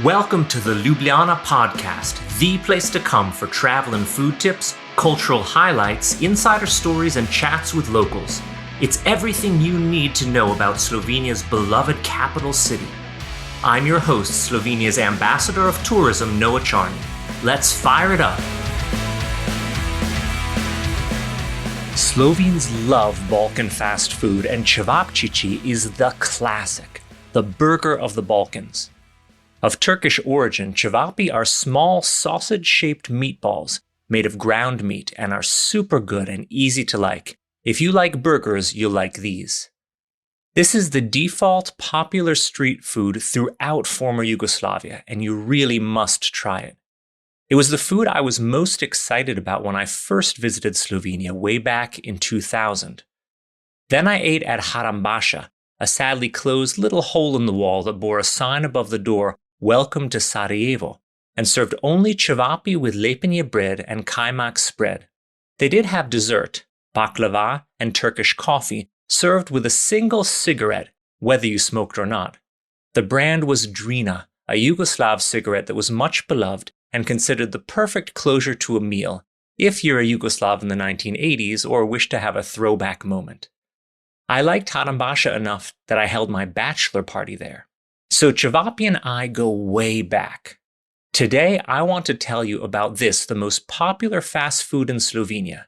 Welcome to the Ljubljana Podcast, the place to come for travel and food tips, cultural highlights, insider stories, and chats with locals. It's everything you need to know about Slovenia's beloved capital city. I'm your host, Slovenia's Ambassador of Tourism, Noah Charney. Let's fire it up. Slovenes love Balkan fast food, and Cevapcici is the classic, the burger of the Balkans. Of Turkish origin, Cevapi are small sausage-shaped meatballs made of ground meat and are super good and easy to like. If you like burgers, you'll like these. This is the default popular street food throughout former Yugoslavia, and you really must try it. It was the food I was most excited about when I first visited Slovenia way back in 2000. Then I ate at Harambasha, a sadly closed little hole in the wall that bore a sign above the door, "Welcome to Sarajevo," and served only cevapi with lepinje bread and kajmak spread. They did have dessert, baklava and Turkish coffee, served with a single cigarette, whether you smoked or not. The brand was Drina, a Yugoslav cigarette that was much beloved and considered the perfect closure to a meal, if you're a Yugoslav in the 1980s or wish to have a throwback moment. I liked Harambasha enough that I held my bachelor party there. So Cevapi and I go way back. Today, I want to tell you about this, the most popular fast food in Slovenia.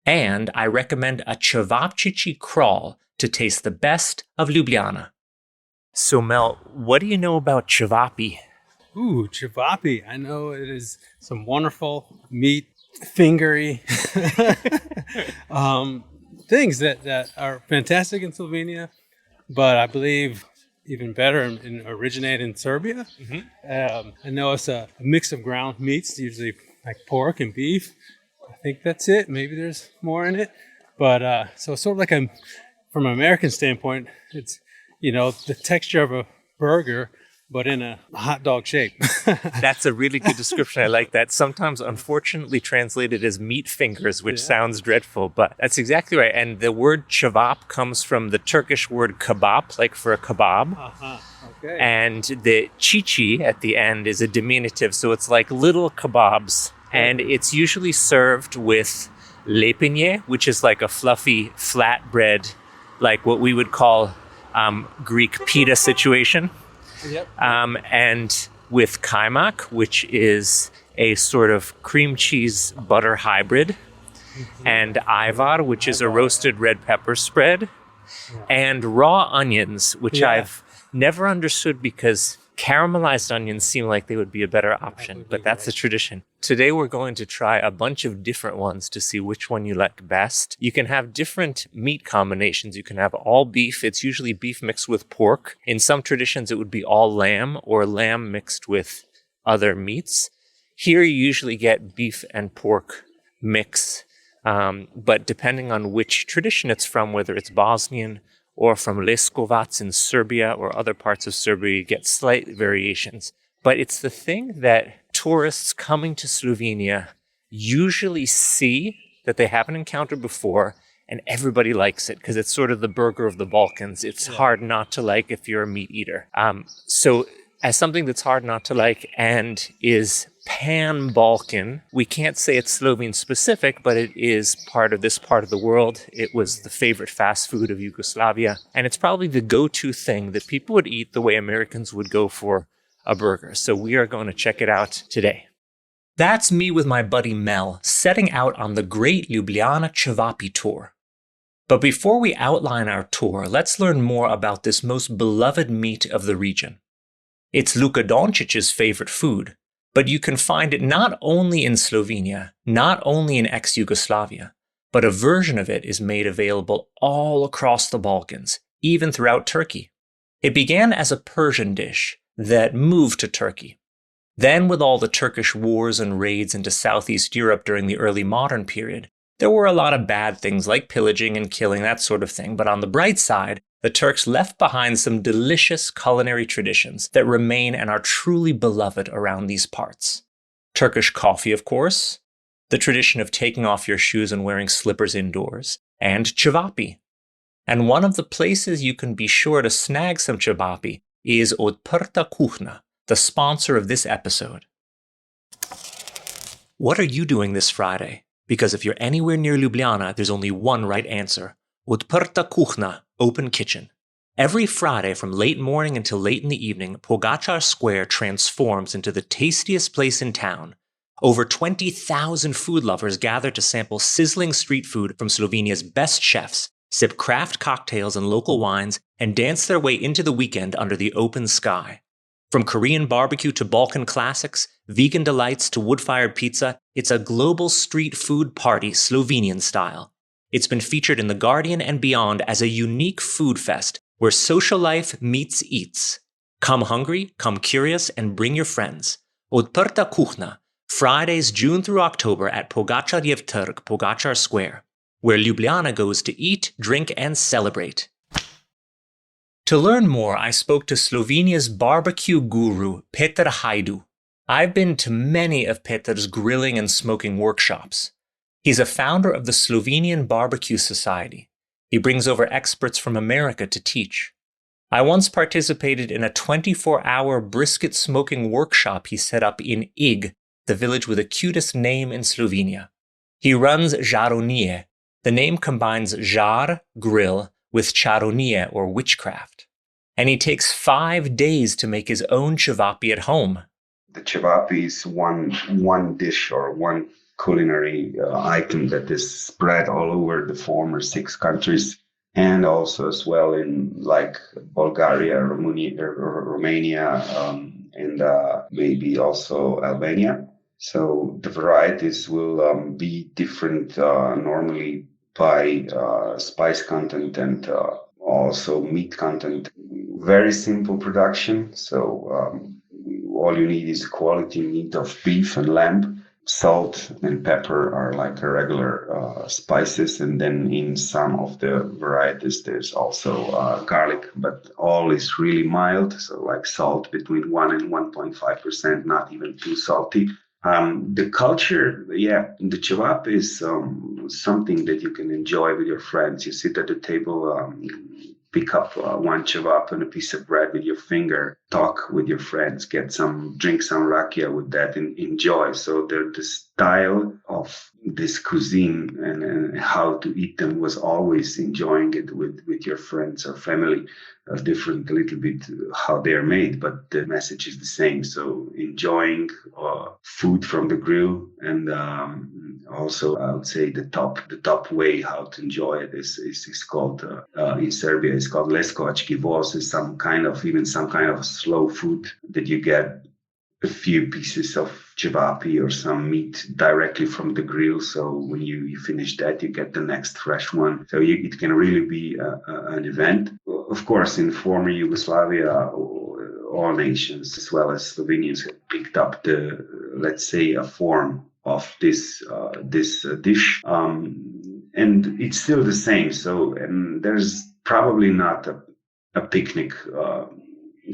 And I recommend a Cevapcici Crawl to taste the best of Ljubljana. So Mel, what do you know about Cevapi? Ooh, Cevapi. I know it is some wonderful meat, fingery things that are fantastic in Slovenia, but I believe even better and originate in Serbia. Mm-hmm. I know it's a mix of ground meats, usually like pork and beef. I think that's it. Maybe there's more in it. But so sort of like from an American standpoint, it's, the texture of a burger, but in a hot dog shape. That's a really good description. I like that. Sometimes, unfortunately, translated as meat fingers, which sounds dreadful, but that's exactly right. And the word Chevap comes from the Turkish word kebab, like for a kebab. Uh-huh. Okay. And the cici at the end is a diminutive, so it's like little kebabs. And it's usually served with lepinje, which is like a fluffy flatbread, like what we would call Greek pita situation. Yep. And with kajmak, which is a sort of cream cheese butter hybrid, and ajvar, which is a roasted red pepper spread, and raw onions, which I've never understood because caramelized onions seem like they would be a better option, but that's the tradition. Today we're going to try a bunch of different ones to see which one you like best. You can have different meat combinations. You can have all beef. It's usually beef mixed with pork. In some traditions, it would be all lamb or lamb mixed with other meats. Here you usually get beef and pork mix, but depending on which tradition it's from, whether it's Bosnian or from Leskovac in Serbia or other parts of Serbia, you get slight variations. But it's the thing that tourists coming to Slovenia usually see that they haven't encountered before, and everybody likes it because it's sort of the burger of the Balkans. It's hard not to like if you're a meat eater. So as something that's hard not to like and is pan-Balkan, we can't say it's Slovene specific, but it is part of this part of the world. It was the favorite fast food of Yugoslavia, and it's probably the go-to thing that people would eat the way Americans would go for a burger. So we are going to check it out today. That's me with my buddy Mel, setting out on the Great Ljubljana Cevapi tour. But before we outline our tour, let's learn more about this most beloved meat of the region. It's Luka Doncic's favorite food, but you can find it not only in Slovenia, not only in ex-Yugoslavia, but a version of it is made available all across the Balkans, even throughout Turkey. It began as a Persian dish that moved to Turkey. Then, with all the Turkish wars and raids into Southeast Europe during the early modern period, there were a lot of bad things like pillaging and killing, that sort of thing, but on the bright side, the Turks left behind some delicious culinary traditions that remain and are truly beloved around these parts. Turkish coffee, of course, the tradition of taking off your shoes and wearing slippers indoors, and cevapi. And one of the places you can be sure to snag some cevapi is Otprta Kuchna, the sponsor of this episode. What are you doing this Friday? Because if you're anywhere near Ljubljana, there's only one right answer. Otprta kuchna, open kitchen. Every Friday from late morning until late in the evening, Pogačar Square transforms into the tastiest place in town. Over 20,000 food lovers gather to sample sizzling street food from Slovenia's best chefs, sip craft cocktails and local wines, and dance their way into the weekend under the open sky. From Korean barbecue to Balkan classics, vegan delights to wood-fired pizza, it's a global street food party Slovenian style. It's been featured in The Guardian and beyond as a unique food fest where social life meets eats. Come hungry, come curious, and bring your friends. Otprta kuchna, Fridays June through October at Pogačarjev Trg, Pogačar Square, where Ljubljana goes to eat, drink, and celebrate. To learn more, I spoke to Slovenia's barbecue guru, Peter Hajdu. I've been to many of Peter's grilling and smoking workshops. He's a founder of the Slovenian Barbecue Society. He brings over experts from America to teach. I once participated in a 24-hour brisket smoking workshop he set up in Ig, the village with the cutest name in Slovenia. He runs Žarovnije. The name combines žar, grill, with čarovnije or witchcraft. And he takes 5 days to make his own Cevapi at home. The Cevapi is one dish or one culinary item that is spread all over the former 6 countries, and also as well in like Bulgaria, Romania, and maybe also Albania. So the varieties will be different normally by spice content and also meat content. Very simple production. So all you need is quality meat of beef and lamb. Salt and pepper are like a regular spices. And then in some of the varieties, there's also garlic, but all is really mild. So like salt between 1 and 1.5%, not even too salty. The culture, the Chevap is something that you can enjoy with your friends. You sit at the table, pick up one Chevap and a piece of bread with your finger, talk with your friends, drink some rakia with that and enjoy. So the style of this cuisine and how to eat them was always enjoying it with your friends or family. Different a little bit how they're made, but the message is the same. So enjoying food from the grill, and also I would say the top way how to enjoy it is called in Serbia it's called Leskovac Zar. Is some kind of slow food that you get a few pieces of Cevapi or some meat directly from the grill. So when you finish that, you get the next fresh one. So it can really be an event. Of course, in former Yugoslavia, all nations as well as Slovenians have picked up let's say, a form of this dish, and it's still the same. So there's probably not a picnic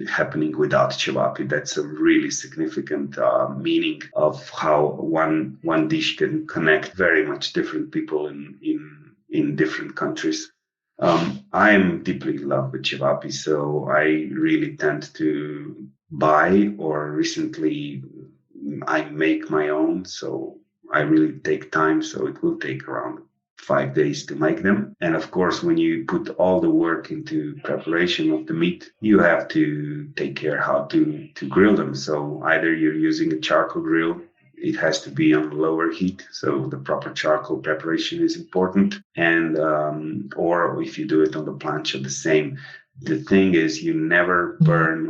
happening without Cevapi. That's a really significant meaning of how one dish can connect very much different people in different countries. I am deeply in love with Cevapi, so I really tend to buy, or recently I make my own. So I really take time. So it will take around 5 days to make them. And of course, when you put all the work into preparation of the meat, you have to take care how to grill them. So either you're using a charcoal grill, it has to be on lower heat. So the proper charcoal preparation is important. And or if you do it on the plancha, the same. The thing is, you never burn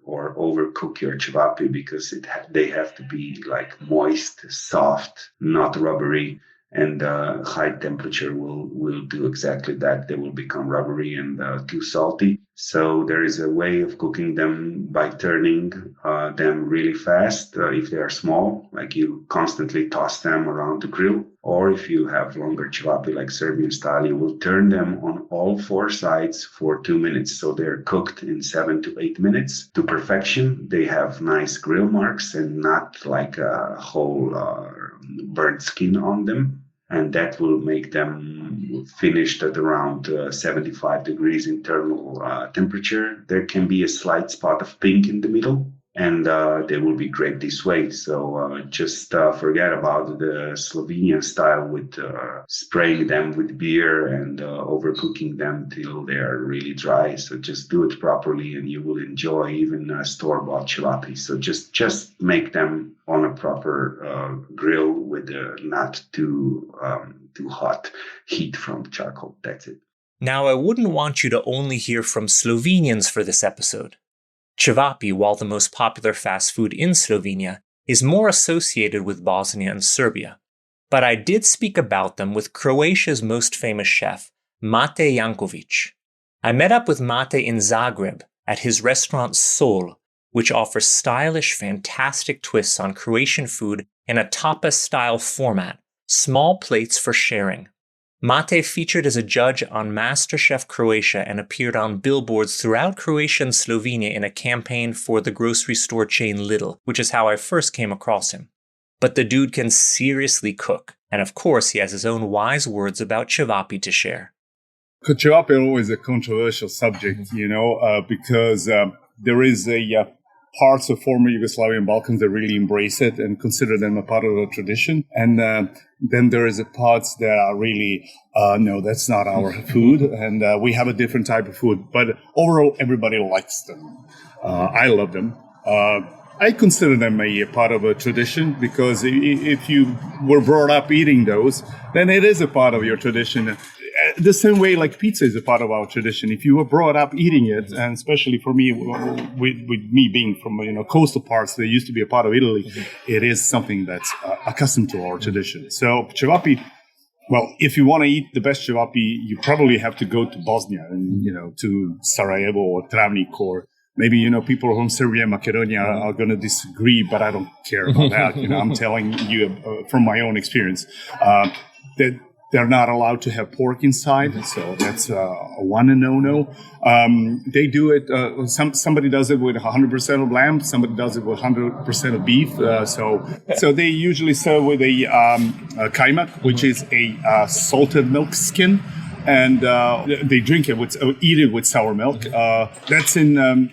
or overcook your Cevapi, because they have to be like moist, soft, not rubbery. And high temperature will do exactly that. They will become rubbery and too salty. So there is a way of cooking them by turning them really fast. If they are small, like you constantly toss them around the grill. Or if you have longer Cevapi like Serbian style, you will turn them on all 4 sides for 2 minutes. So they're cooked in 7 to 8 minutes to perfection. They have nice grill marks and not like a whole burnt skin on them. And that will make them finished at around 75 degrees internal temperature. There can be a slight spot of pink in the middle. and they will be great this way. So just forget about the Slovenian style with spraying them with beer and overcooking them till they are really dry. So just do it properly, and you will enjoy even store-bought Cevapi. So just make them on a proper grill with not too hot heat from charcoal. That's it. Now, I wouldn't want you to only hear from Slovenians for this episode. Cevapi, while the most popular fast food in Slovenia, is more associated with Bosnia and Serbia. But I did speak about them with Croatia's most famous chef, Mate Jankovic. I met up with Mate in Zagreb at his restaurant Sol, which offers stylish, fantastic twists on Croatian food in a tapas-style format, small plates for sharing. Mate featured as a judge on MasterChef Croatia and appeared on billboards throughout Croatia and Slovenia in a campaign for the grocery store chain Lidl, which is how I first came across him. But the dude can seriously cook, and of course he has his own wise words about Cevapi to share. Cevapi is always a controversial subject, because there is parts of former Yugoslavian Balkans that really embrace it and consider them a part of the tradition. And then there is parts that are really, no, that's not our food. And we have a different type of food. But overall, everybody likes them. I love them. I consider them a part of a tradition because if you were brought up eating those, then it is a part of your tradition. The same way like pizza is a part of our tradition. If you were brought up eating it, and especially for me, with me being from coastal parts that used to be a part of Italy, it is something that's accustomed to our tradition. So Cevapi, well, if you want to eat the best Cevapi, you probably have to go to Bosnia and to Sarajevo or Travnik, or maybe people from Serbia and Macedonia are going to disagree, but I don't care about that. I'm telling you from my own experience that they're not allowed to have pork inside, so that's a one and no. They do it. Somebody does it with 100% of lamb. Somebody does it with 100% of beef. So they usually serve with a kajmak, which is a salted milk skin, and they drink it eat it with sour milk. That's in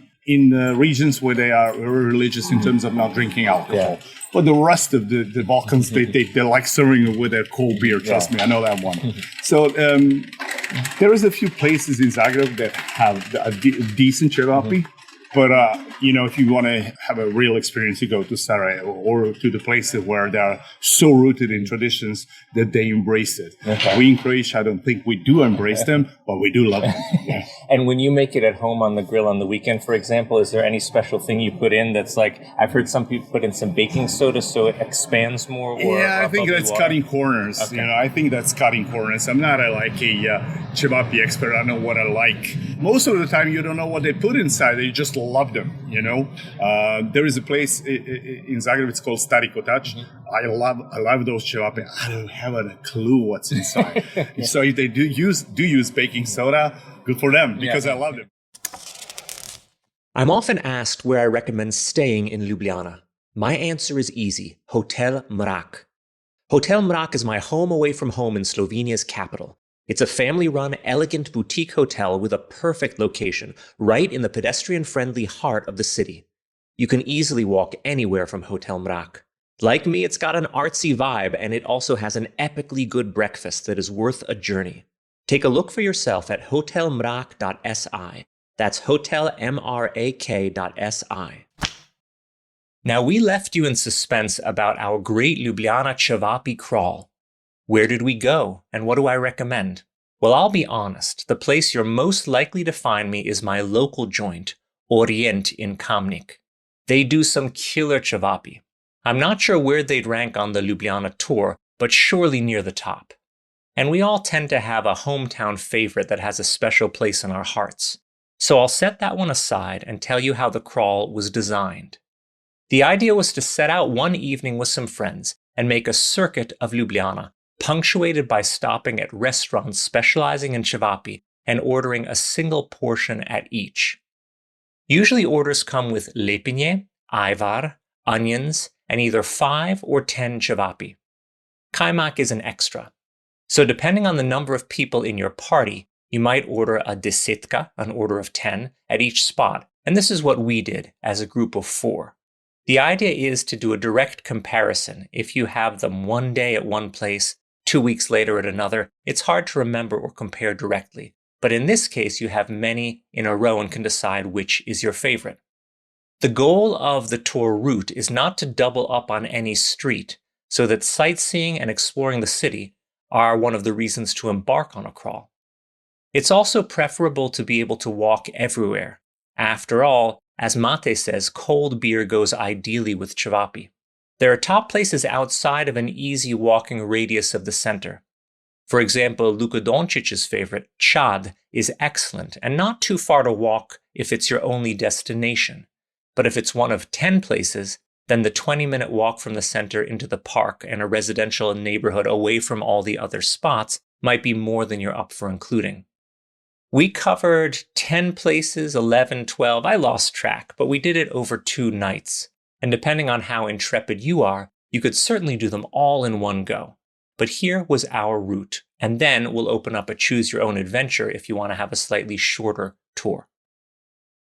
regions where they are very religious in terms of not drinking alcohol. Yeah. But the rest of the Balkans, they like serving it with their cold beer. Trust me, I know that one. So there is a few places in Zagreb that have a decent Cevapi. But, if you want to have a real experience, you go to Sarajevo or to the places where they are so rooted in traditions that they embrace it. Okay. We in Croatia, I don't think we do embrace them, but we do love them. Yeah. And when you make it at home on the grill on the weekend, for example, is there any special thing you put in that's like, I've heard some people put in some baking soda so it expands more? I think that's cutting corners. Okay. I think that's cutting corners. I'm not a Cevapi expert. I know what I like. Most of the time, you don't know what they put inside. You just love them, There is a place in Zagreb, it's called Stari Kotač. I love those Cevapi. I don't have a clue what's inside. So if they do use baking soda, good for them, because I love them. I'm often asked where I recommend staying in Ljubljana. My answer is easy: Hotel Mrak. Hotel Mrak is my home away from home in Slovenia's capital. It's a family-run, elegant boutique hotel with a perfect location, right in the pedestrian-friendly heart of the city. You can easily walk anywhere from Hotel Mrak. Like me, it's got an artsy vibe, and it also has an epically good breakfast that is worth a journey. Take a look for yourself at hotelmrak.si. That's hotelmrak.si. Now, we left you in suspense about our great Ljubljana Cevapi Crawl. Where did we go, and what do I recommend? Well, I'll be honest, the place you're most likely to find me is my local joint, Orient in Kamnik. They do some killer Cevapi. I'm not sure where they'd rank on the Ljubljana tour, but surely near the top. And we all tend to have a hometown favorite that has a special place in our hearts. So I'll set that one aside and tell you how the crawl was designed. The idea was to set out one evening with some friends and make a circuit of Ljubljana, punctuated by stopping at restaurants specializing in Cevapi and ordering a single portion at each. Usually orders come with lepinje, ajvar, onions, and either 5 or 10 Cevapi. Kajmak is an extra. So depending on the number of people in your party, you might order a desetka, an order of 10, at each spot, And this is what we did as a group of 4. The idea is to do a direct comparison. If you have them one day at one place, 2 weeks later at another, it's hard to remember or compare directly. But in this case, you have many in a row and can decide which is your favorite. The goal of the tour route is not to double up on any street, so that sightseeing and exploring the city are one of the reasons to embark on a crawl. It's also preferable to be able to walk everywhere. After all, as Mate says, cold beer goes ideally with Cevapi. There are top places outside of an easy walking radius of the center. For example, Luka Doncic's favorite, Chad, is excellent and not too far to walk if it's your only destination. But if it's one of 10 places, then the 20-minute walk from the center into the park and a residential neighborhood away from all the other spots might be more than you're up for including. We covered 10 places, 11, 12, I lost track, but we did it over 2 nights. And depending on how intrepid you are, you could certainly do them all in one go. But here was our route, and then we'll open up a choose your own adventure if you want to have a slightly shorter tour.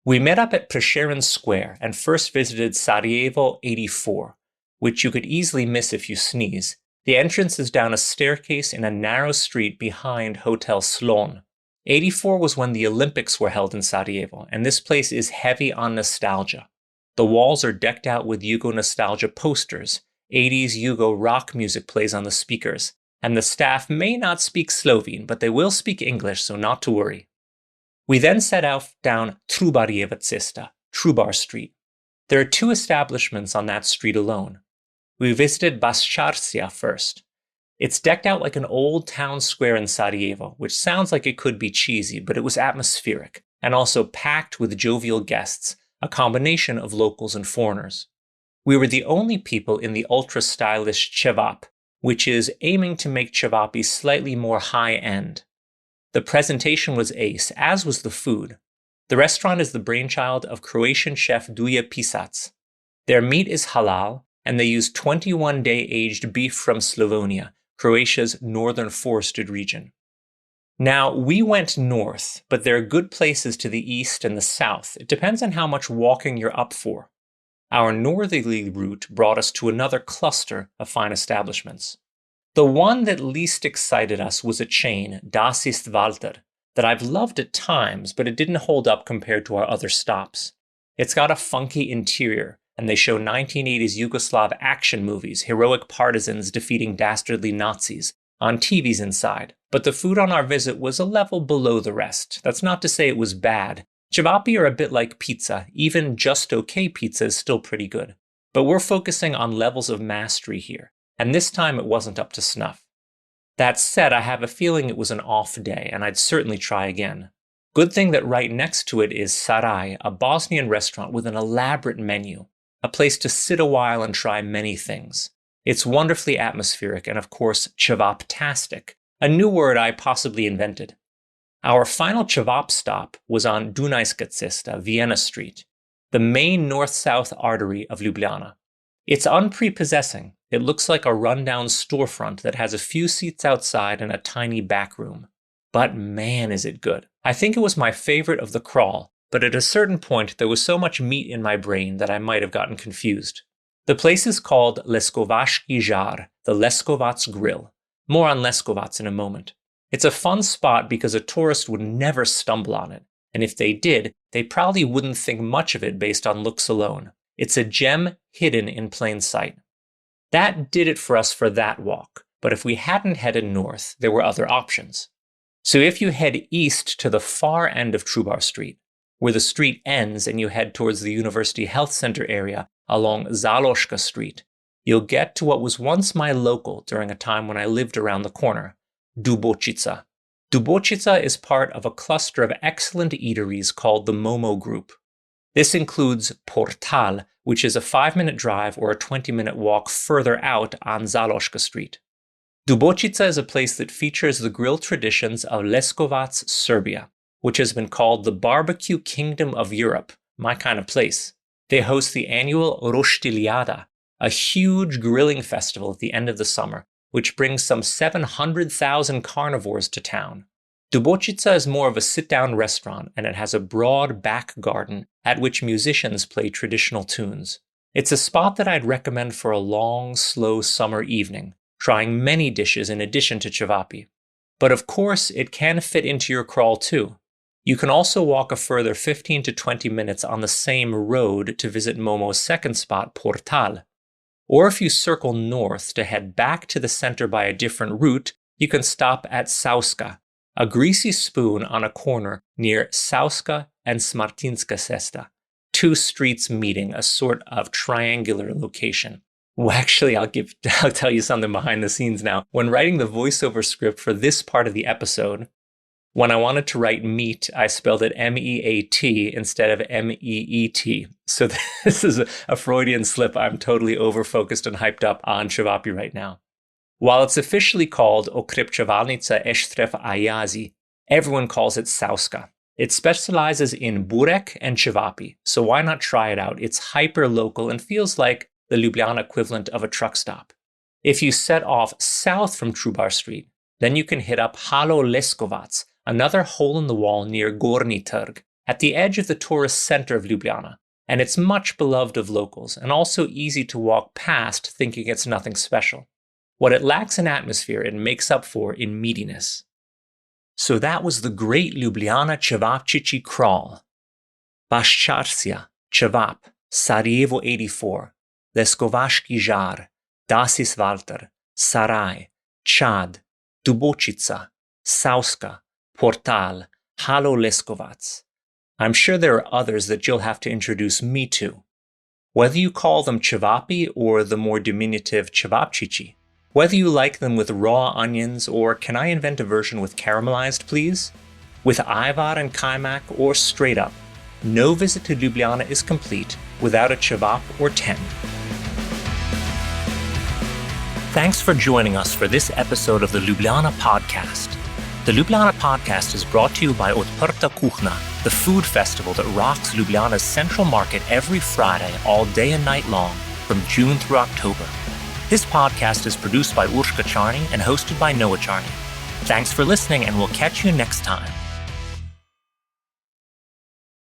We met up at Prešeren Square and first visited Sarajevo 84, which you could easily miss if you sneeze. The entrance is down a staircase in a narrow street behind Hotel Slon. 84 was when the Olympics were held in Sarajevo, and this place is heavy on nostalgia. The walls are decked out with Yugo nostalgia posters. 80s Yugo rock music plays on the speakers, and the staff may not speak Slovene, but they will speak English, so not to worry. We then set out down Trubarjeva Cesta, Trubar Street. There are 2 establishments on that street alone. We visited Bascarsija first. It's decked out like an old town square in Sarajevo, which sounds like it could be cheesy, but it was atmospheric, and also packed with jovial guests, a combination of locals and foreigners. We were the only people in the ultra-stylish Chevap, which is aiming to make Cevapi slightly more high-end. The presentation was ace, as was the food. The restaurant is the brainchild of Croatian chef Duja Pisac. Their meat is halal, and they use 21-day aged beef from Slovenia, Croatia's northern forested region. Now, we went north, but there are good places to the east and the south. It depends on how much walking you're up for. Our northerly route brought us to another cluster of fine establishments. The one that least excited us was a chain, Ist Walter, that I've loved at times, but it didn't hold up compared to our other stops. It's got a funky interior, and they show 1980s Yugoslav action movies, heroic partisans defeating dastardly Nazis, on TVs inside. But the food on our visit was a level below the rest. That's not to say it was bad. Cevapi are a bit like pizza. Even just okay pizza is still pretty good. But we're focusing on levels of mastery here, and this time it wasn't up to snuff. That said, I have a feeling it was an off day, and I'd certainly try again. Good thing that right next to it is Saraj, a Bosnian restaurant with an elaborate menu, a place to sit a while and try many things. It's wonderfully atmospheric and, of course, Cevaptastic, a new word I possibly invented. Our final Cevap stop was on Dunajska Cesta, Vienna Street, the main north-south artery of Ljubljana. It's unprepossessing. It looks like a rundown storefront that has a few seats outside and a tiny back room. But man, is it good. I think it was my favorite of the crawl, but at a certain point there was so much meat in my brain that I might have gotten confused. The place is called Leskovaski Zar, the Leskovac Grill. More on Leskovac in a moment. It's a fun spot because a tourist would never stumble on it, and if they did, they probably wouldn't think much of it based on looks alone. It's a gem hidden in plain sight. That did it for us for that walk, but if we hadn't headed north, there were other options. So if you head east to the far end of Trubar Street, where the street ends and you head towards the University Health Center area along Zaloška Street, you'll get to what was once my local during a time when I lived around the corner, Dubocica. Dubocica is part of a cluster of excellent eateries called the Momo Group. This includes Portal, which is a 5-minute drive or a 20-minute walk further out on Zaloška Street. Dubocica is a place that features the grill traditions of Leskovac, Serbia, which has been called the barbecue kingdom of Europe, my kind of place. They host the annual Roštiljada, a huge grilling festival at the end of the summer, which brings some 700,000 carnivores to town. Dubocica is more of a sit-down restaurant, and it has a broad back garden at which musicians play traditional tunes. It's a spot that I'd recommend for a long, slow summer evening, trying many dishes in addition to Cevapi. But of course, it can fit into your crawl too. You can also walk a further 15 to 20 minutes on the same road to visit Momo's second spot, Portal. Or if you circle north to head back to the center by a different route, you can stop at Savska, a greasy spoon on a corner near Savska and Smartinska Cesta, two streets meeting, a sort of triangular location. Well, actually, I'll tell you something behind the scenes now. When writing the voiceover script for this part of the episode, when I wanted to write meat, I spelled it M-E-A-T instead of M-E-E-T. So this is a Freudian slip. I'm totally over-focused and hyped up on Cevapi right now. While it's officially called Okrepčevalnica Eštref Ayazi, everyone calls it Savska. It specializes in burek and Cevapi, so why not try it out? It's hyper-local and feels like the Ljubljana equivalent of a truck stop. If you set off south from Trubar Street, then you can hit up Hallo Leskovac, another hole-in-the-wall near Gornji Trg, at the edge of the tourist center of Ljubljana, and it's much beloved of locals and also easy to walk past thinking it's nothing special. What it lacks in atmosphere, it makes up for in meatiness. So that was the great Ljubljana Cevapcici Crawl. Bascarsija, Chevap, Sarajevo 84, Leskovaski Zar, Ist Walter, Saraj, Chad, Dubocica, Savska, Portal, Hallo Leskovac. I'm sure there are others that you'll have to introduce me to. Whether you call them Cevapi or the more diminutive Cevapcici, whether you like them with raw onions or can I invent a version with caramelized, please? With ajvar and kajmak or straight up, no visit to Ljubljana is complete without a Chevap or 10. Thanks for joining us for this episode of the Ljubljana Podcast. The Ljubljana Podcast is brought to you by Otprta Kuchna, the food festival that rocks Ljubljana's central market every Friday, all day and night long, from June through October. This podcast is produced by Urshka Charney and hosted by Noah Charney. Thanks for listening, and we'll catch you next time.